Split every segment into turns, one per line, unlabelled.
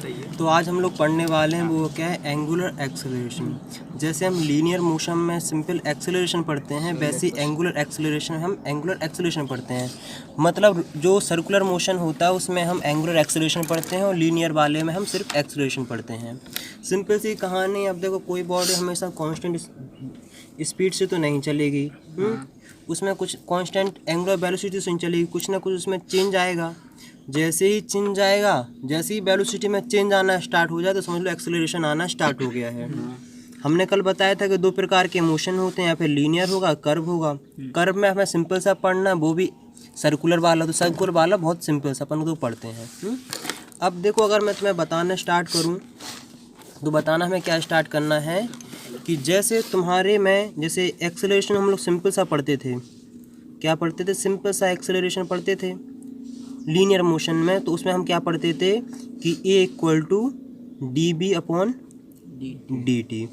तो आज हम लोग पढ़ने वाले हैं वो क्या है, एंगुलर एक्सेलरेशन। जैसे हम लीनियर मोशन में सिंपल एक्सेलरेशन पढ़ते हैं, वैसे ही एंगुलर एक्सेलरेशन हम एंगुलर एक्सेलरेशन पढ़ते हैं। मतलब जो सर्कुलर मोशन होता है उसमें हम एंगुलर एक्सेलरेशन पढ़ते हैं और लीनियर वाले में हम सिर्फ एक्सेलरेशन पढ़ते हैं। सिंपल सी कहानी। अब देखो, कोई बॉडी हमेशा कांस्टेंट स्पीड से तो नहीं चलेगी, उसमें कुछ कांस्टेंट एंगुलर वेलोसिटी से नहीं चलेगी, कुछ ना कुछ उसमें चेंज आएगा। जैसे ही चेंज आएगा, जैसे ही वेलोसिटी में चेंज आना स्टार्ट हो जाए तो समझ लो एक्सेलरेशन आना स्टार्ट हो गया है। हमने कल बताया था कि दो प्रकार के मोशन होते हैं, या फिर लीनियर होगा, कर्व होगा। कर्व में हमें सिंपल सा पढ़ना है, वो भी सर्कुलर वाला। तो सर्कुलर वाला बहुत सिंपल सा अपन को पढ़ते हैं। अब देखो, अगर मैं तुम्हें बताना स्टार्ट करूँ तो बताना हमें क्या स्टार्ट करना है कि जैसे तुम्हारे में जैसे एक्सेलरेशन हम लोग सिंपल सा पढ़ते थे। क्या पढ़ते थे? सिंपल सा एक्सेलरेशन पढ़ते थे लीनियर मोशन में। तो उसमें हम क्या पढ़ते थे कि A equal to D B upon D T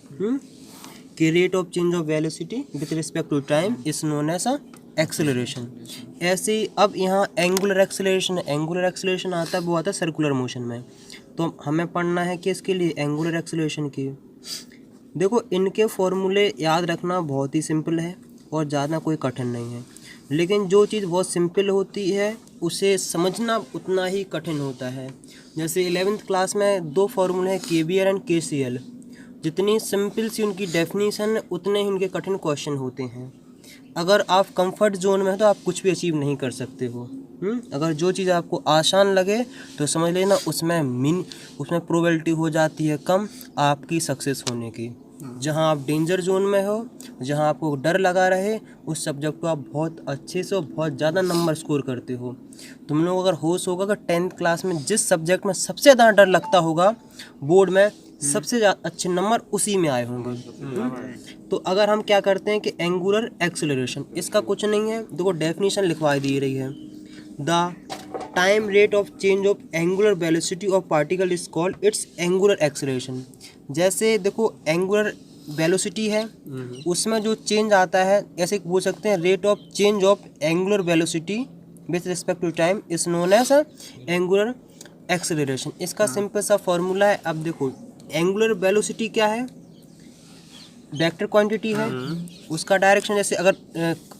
कि rate of change of velocity with respect to time is known as acceleration. ऐसे ही अब यहाँ एंगुलर एक्सेलरेशन आता है, वो आता है सर्कुलर मोशन में। तो हमें पढ़ना है कि इसके लिए एंगुलर एक्सेलरेशन की। देखो, इनके फॉर्मूले याद रखना बहुत ही सिंपल है और ज़्यादा कोई कठिन नहीं है। लेकिन जो चीज़ बहुत सिंपल होती है उसे समझना उतना ही कठिन होता है। जैसे 11th क्लास में दो फार्मूले हैं, KVL एंड KCL। जितनी सिंपल सी उनकी डेफिनेशन, उतने ही उनके कठिन क्वेश्चन होते हैं। अगर आप कंफर्ट जोन में हो तो आप कुछ भी अचीव नहीं कर सकते हो। अगर जो चीज़ आपको आसान लगे तो समझ लेना उसमें प्रोबेबिलिटी हो जाती है कम आपकी सक्सेस होने की। जहां आप डेंजर जोन में हो, जहां आपको डर लगा रहे, उस सब्जेक्ट को आप बहुत अच्छे से और बहुत ज़्यादा नंबर स्कोर करते हो। तुम लोग अगर होश होगा कि 10th क्लास में जिस सब्जेक्ट में सबसे ज़्यादा डर लगता होगा, बोर्ड में सबसे अच्छे नंबर उसी में आए होंगे। तो अगर हम क्या करते हैं कि एंगुलर एक्सेलरेशन, इसका कुछ नहीं है, देखो डेफिनेशन लिखवाई दी रही है। The time rate of change of angular velocity of particle is called its angular acceleration. जैसे देखो, एंगुलर वेलोसिटी है, उसमें जो चेंज आता है, ऐसे बोल सकते हैं rate of change of angular velocity with respect to time is known as angular acceleration. इसका सिंपल सा फॉर्मूला है। अब देखो, एंगुलर वेलोसिटी क्या है? वेक्टर क्वांटिटी है। उसका डायरेक्शन जैसे अगर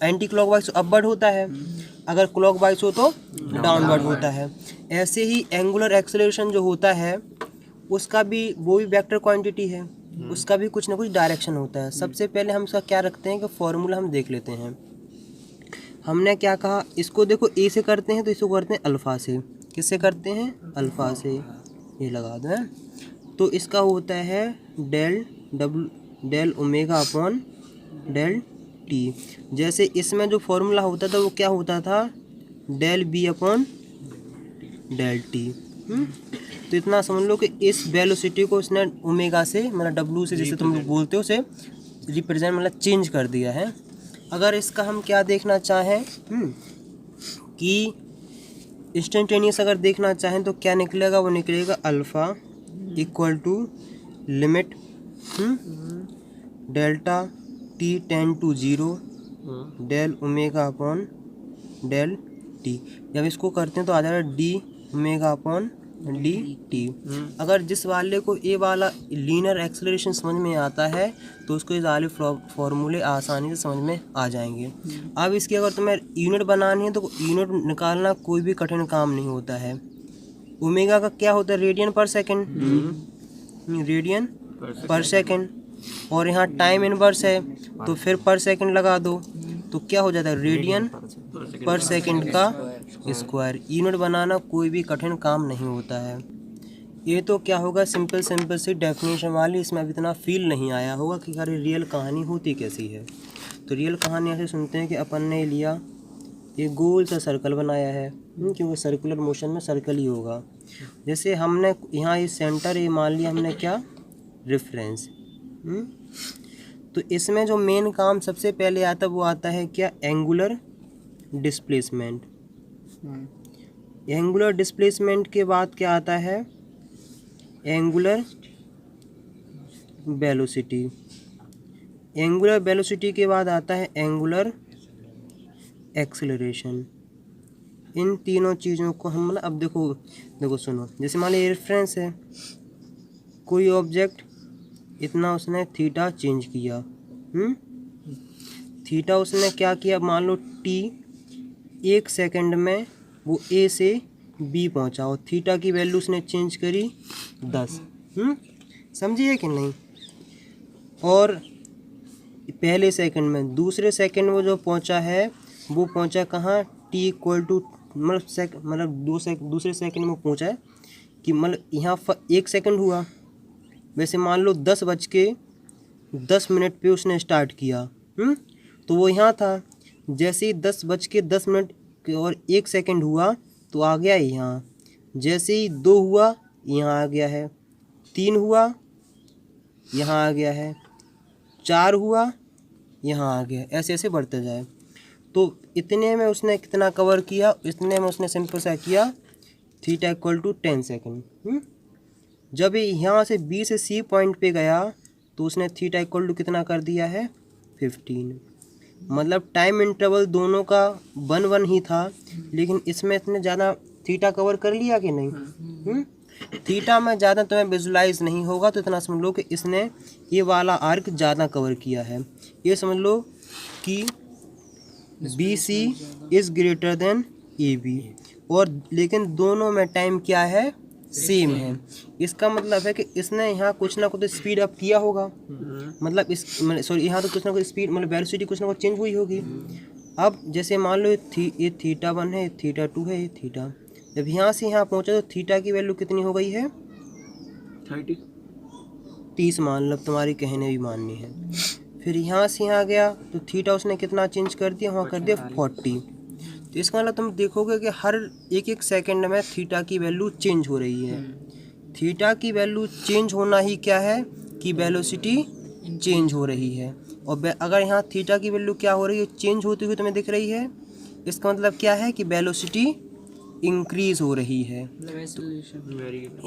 एंटी क्लॉकवाइज तो अपवर्ड होता है, अगर क्लॉकवाइज हो तो डाउनवर्ड होता है। ऐसे ही एंगुलर एक्सेलरेशन जो होता है उसका भी वो भी वेक्टर क्वांटिटी है, उसका भी कुछ ना कुछ डायरेक्शन होता है। सबसे पहले हम इसका क्या रखते हैं कि फॉर्मूला हम देख लेते हैं। हमने क्या कहा, इसको देखो ए से करते हैं तो इसको करते हैं अल्फ़ा से। किससे करते हैं? अल्फ़ा से। ये लगा दो है। तो इसका होता है del omega upon del t. जैसे इसमें जो फॉर्मूला होता था वो क्या होता था? Del b upon del t. तो इतना समझ लो कि इस वेलोसिटी को इसने ओमेगा से, मतलब डब्लू से, जैसे तुम लोग बोलते हो, उसे रिप्रेजेंट मतलब चेंज कर दिया है। अगर इसका हम क्या देखना चाहें कि इंस्टेंटेनियस अगर देखना चाहें तो क्या निकलेगा? वो निकलेगा alpha equal to limit delta t tends to 0 del omega upon del t. जब इसको करते हैं तो आ जाएगा d omega upon D t. अगर जिस वाले को ए वाला लीनियर एक्सेलरेशन समझ में आता है तो उसको ये वाले फॉर्मूले आसानी से समझ में आ जाएंगे। अब इसकी अगर तुम्हें यूनिट बनानी है तो यूनिट निकालना कोई भी कठिन काम नहीं होता है। ओमेगा का क्या होता है? रेडियन पर सेकेंड, रेडियन पर सेकेंड। और यहाँ टाइम इनवर्स है तो फिर पर सेकेंड लगा दो, तो क्या हो जाता है? रेडियन पर सेकेंड का स्क्वायर। यूनिट बनाना कोई भी कठिन काम नहीं होता है। ये तो क्या होगा, सिंपल सी डेफिनेशन वाली। इसमें अभी इतना फील नहीं आया होगा कि अरे रियल कहानी होती कैसी है। तो रियल कहानी ऐसे सुनते हैं कि अपन ने लिया एक गोल सा सर्कल बनाया है, क्योंकि सर्कुलर मोशन में सर्कल ही होगा। जैसे हमने यहाँ ये सेंटर ये मान लिया हमने क्या? रेफरेंस। तो इसमें जो मेन काम सबसे पहले आता है वो आता है क्या? Angular displacement. एंगुलर डिस्प्लेसमेंट के बाद क्या आता है? Angular velocity. एंगुलर वेलोसिटी के बाद आता है एंगुलर एक्सेलरेशन। इन तीनों चीज़ों को हम मतलब, अब देखो सुनो, जैसे मान लीजिए रेफरेंस है, कोई ऑब्जेक्ट इतना उसने थीटा चेंज किया, थीटा उसने क्या किया, मान लो टी 1 सेकंड में वो ए से बी पहुंचा और थीटा की वैल्यू उसने चेंज करी 10। समझिए कि नहीं। और पहले सेकंड में, दूसरे सेकंड में जो पहुंचा है वो पहुंचा कहाँ, टी इक्वल टू मतलब दूसरे सेकंड में पहुंचा है कि मतलब यहाँ 1 सेकंड हुआ, वैसे मान लो 10:10 पे उसने स्टार्ट किया, तो वो यहाँ था, जैसे ही 10:10 और 1 सेकंड हुआ तो आ गया यहाँ, जैसे ही 2 हुआ यहाँ आ गया है, 3 हुआ यहाँ आ गया है, 4 हुआ यहाँ आ गया, ऐसे ऐसे बढ़ते जाए। तो इतने में उसने कितना कवर किया, इतने में उसने सिंपल सा किया थीटा इक्वल टू 10 सेकेंड। जब यहाँ से बी से सी पॉइंट पे गया तो उसने थीटा इक्वल टू कितना कर दिया है, 15। मतलब टाइम इंटरवल दोनों का 1 ही था, लेकिन इसमें इतने ज़्यादा थीटा कवर कर लिया कि नहीं। थीटा में ज़्यादा तुम्हें विजुलाइज नहीं होगा, तो इतना समझ लो कि इसने ये वाला आर्क ज़्यादा कवर किया है। ये समझ लो कि B C is greater than A B, और लेकिन दोनों में टाइम क्या है, सेम है। इसका मतलब है कि इसने यहाँ कुछ ना कुछ स्पीड अप किया होगा, मतलब यहाँ तो कुछ ना कुछ स्पीड मतलब वेलोसिटी कुछ ना कुछ चेंज हुई होगी। अब जैसे मान लो ये थीटा 1 है, थीटा 2 है, ये थीटा, जब यहाँ से यहाँ पहुँचा तो थीटा की वैल्यू कितनी हो गई है, 30 मान लो, तुम्हारी कहने भी माननी है। फिर यहाँ से यहाँ गया तो थीटा उसने कितना चेंज कर दिया, वहाँ कर दिया 40। तो इसका मतलब तुम देखोगे कि हर एक सेकंड में थीटा की वैल्यू चेंज हो रही है। थीटा की वैल्यू चेंज होना ही क्या है कि वेलोसिटी चेंज हो रही है। और अगर यहाँ थीटा की वैल्यू क्या हो रही है, चेंज होती हुई तुम्हें दिख रही है, इसका मतलब क्या है कि वेलोसिटी इंक्रीज हो रही है। तो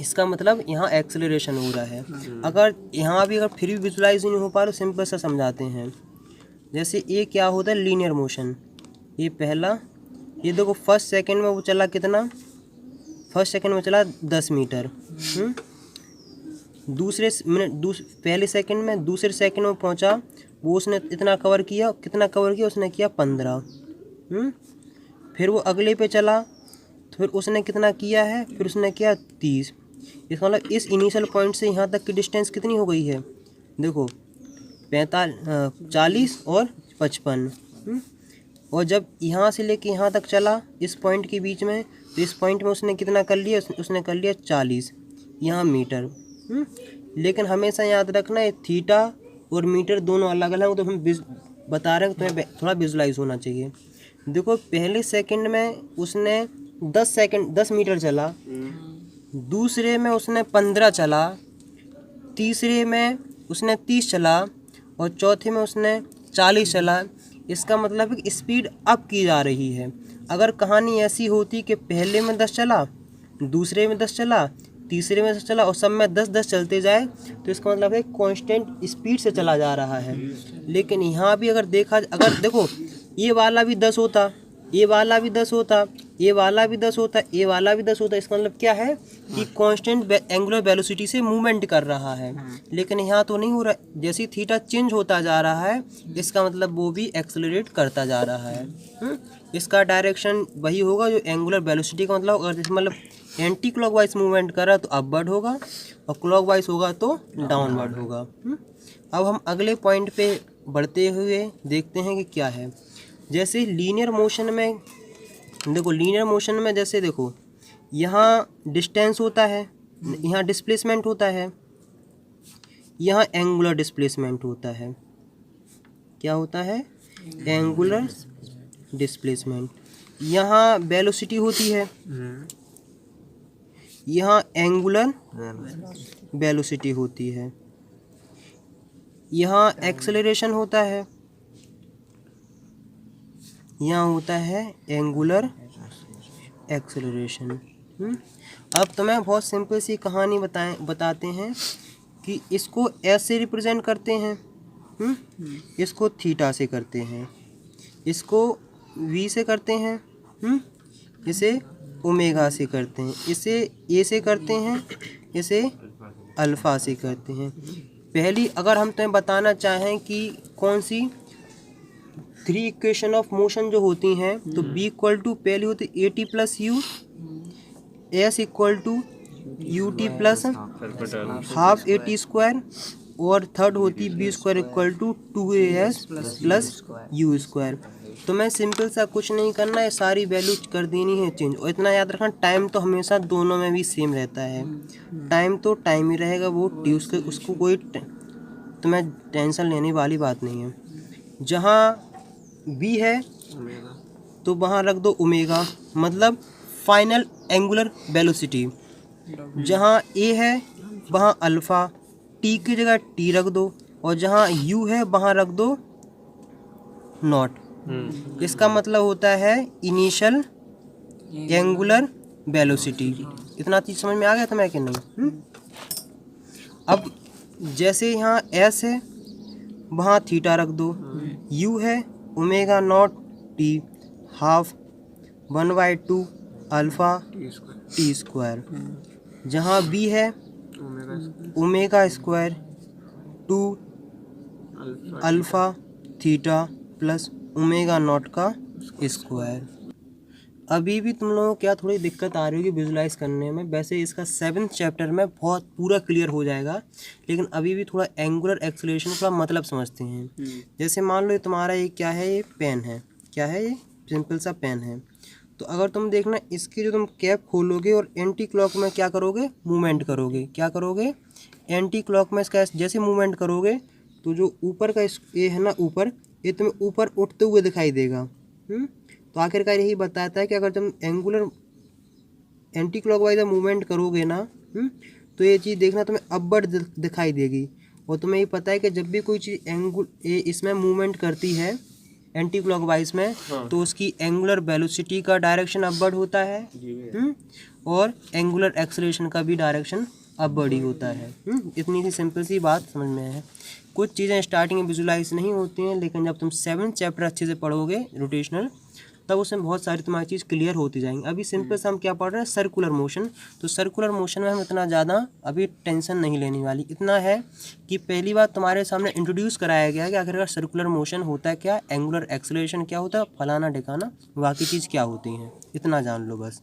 इसका मतलब यहाँ एक्सेलरेशन हो रहा है। अगर यहाँ भी अगर फिर भी विजुलाइज नहीं हो पा रहा, सिंपल सा समझाते हैं। जैसे ये क्या होता है, लीनियर मोशन। ये पहला, ये देखो फर्स्ट सेकंड में वो चला कितना, फर्स्ट सेकंड में चला 10 मीटर। पहले सेकंड में, दूसरे सेकंड में पहुंचा, वो उसने इतना कवर किया, कितना कवर किया उसने किया 15। फिर वो अगले पे चला, तो फिर उसने कितना किया है, फिर उसने किया 30। इसका मतलब इस इनिशियल पॉइंट से यहाँ तक की डिस्टेंस कितनी हो गई है, देखो 40 और 55। और जब यहाँ से लेके यहाँ तक चला इस पॉइंट के बीच में, तो इस पॉइंट में उसने कितना कर लिया, उसने कर लिया 40 यहाँ मीटर। लेकिन हमेशा याद रखना है थीटा और मीटर दोनों अलग अलग, तो हम बता रहे हैं तुम्हें थोड़ा विजुलाइज होना चाहिए। देखो पहले सेकंड में उसने 10 मीटर चला, दूसरे में उसने 15 चला, तीसरे में उसने 30 चला, और चौथे में उसने 40 चला। इसका मतलब है कि स्पीड अप की जा रही है। अगर कहानी ऐसी होती कि पहले में 10 चला, दूसरे में 10 चला, तीसरे में 10 चला और सब में 10-10 चलते जाए, तो इसका मतलब है कांस्टेंट स्पीड से चला जा रहा है। लेकिन यहाँ भी अगर देखा, अगर देखो ये वाला भी 10 होता, ये वाला भी 10 होता, ये वाला भी 10 होता, ये वाला भी 10 होता, इसका मतलब क्या है कि कांस्टेंट एंगुलर वेलोसिटी से मूवमेंट कर रहा है। लेकिन यहाँ तो नहीं हो रहा, जैसे थीटा चेंज होता जा रहा है, इसका मतलब वो भी एक्सेलरेट करता जा रहा है। इसका डायरेक्शन वही होगा जो एंगुलर वेलोसिटी का मतलब, अगर जैसे मतलब एंटी क्लॉकवाइज मूवमेंट कर रहा तो अपवर्ड होगा, और क्लॉकवाइज होगा तो डाउनवर्ड होगा। अब हम अगले पॉइंट पे बढ़ते हुए देखते हैं कि क्या है। जैसे लीनियर मोशन में देखो, लीनियर मोशन में जैसे देखो यहाँ डिस्टेंस होता है, यहाँ डिस्प्लेसमेंट होता है, यहाँ एंगुलर डिस्प्लेसमेंट होता है। क्या होता है, एंगुलर डिस्प्लेसमेंट। यहाँ वेलोसिटी होती है, यहाँ एंगुलर वेलोसिटी होती है, यहाँ एक्सेलरेशन होता है, यहाँ होता है एंगुलर एक्सेलरेशन। अब तुम्हें बहुत सिंपल सी कहानी बताते हैं कि इसको ऐसे रिप्रेजेंट करते हैं, इसको थीटा से करते हैं, इसको वी से करते हैं, इसे ओमेगा से करते हैं, इसे ए से करते हैं, इसे अल्फ़ा से करते हैं। पहली अगर हम तुम्हें बताना चाहें कि कौन सी 3 इक्वेशन ऑफ मोशन जो होती हैं, तो बी इक्वल टू पहली होती a t plus u, s equal to u t plus half a t square, और थर्ड होती v square equal to 2as plus u square. तो मैं सिंपल सा कुछ नहीं करना है, सारी वैल्यू कर देनी है चेंज। और इतना याद रखना, टाइम तो हमेशा दोनों में भी सेम रहता है, टाइम तो टाइम ही रहेगा, वो टी उसको कोई तुम्हें टेंशन लेने वाली बात नहीं है। जहाँ बी है तो वहाँ रख दो ओमेगा, मतलब फाइनल एंगुलर वेलोसिटी। जहाँ ए है वहाँ अल्फ़ा, टी की जगह टी रख दो, और जहाँ यू है वहाँ रख दो नॉट। इसका मतलब होता है इनिशियल एंगुलर वेलोसिटी। इतना चीज़ समझ में आ गया तुम्हें कि नहीं? अब जैसे यहाँ एस है वहाँ थीटा रख दो, यू है omega naught T half 1/2 alpha T square. जहाँ बी है omega square 2 alpha theta plus omega naught का स्क्वायर। अभी भी तुम लोगों को क्या थोड़ी दिक्कत आ रही होगी विजुलाइज करने में? वैसे इसका 7th चैप्टर में बहुत पूरा क्लियर हो जाएगा, लेकिन अभी भी थोड़ा एंगुलर एक्सेलरेशन का मतलब समझते हैं। जैसे मान लो ये तुम्हारा ये क्या है, ये पेन है, क्या है ये? सिंपल सा पेन है। तो अगर तुम देखना इसकी जो तुम कैप खोलोगे और एंटी क्लॉक में क्या करोगे, मूवमेंट करोगे। क्या करोगे? एंटी क्लॉक में इसका जैसे मूवमेंट करोगे तो जो ऊपर का ये है ना, ऊपर ये तुम्हें ऊपर उठते हुए दिखाई देगा। तो आखिरकार यही बताता है कि अगर तुम एंगुलर एंटी क्लॉकवाइज मूवमेंट करोगे ना, तो ये चीज़ देखना तुम्हें अपवर्ड दिखाई देगी। और तुम्हें ये पता है कि जब भी कोई चीज़ इसमें मूवमेंट करती है एंटी क्लॉकवाइज में, तो उसकी एंगुलर वेलोसिटी का डायरेक्शन अपवर्ड होता है, और एंगुलर एक्सेलरेशन का भी डायरेक्शन अपवर्ड ही होता है। इतनी सी सिंपल सी बात समझ में है। कुछ चीज़ें स्टार्टिंग में विजुलाइज नहीं होती हैं, लेकिन जब तुम 7th चैप्टर अच्छे से पढ़ोगे रोटेशनल, तब उसमें बहुत सारी तुम्हारी चीज़ क्लियर होती जाएंगी। अभी सिंपल से हम क्या पढ़ रहे हैं, सर्कुलर मोशन। तो सर्कुलर मोशन में हम इतना ज़्यादा अभी टेंशन नहीं लेने वाली। इतना है कि पहली बार तुम्हारे सामने इंट्रोड्यूस कराया गया कि आखिरकार सर्कुलर मोशन होता है क्या, एंगुलर एक्सेलरेशन क्या होता है, फलाना ढिकाना बाकी चीज़ क्या होती हैं, इतना जान लो बस।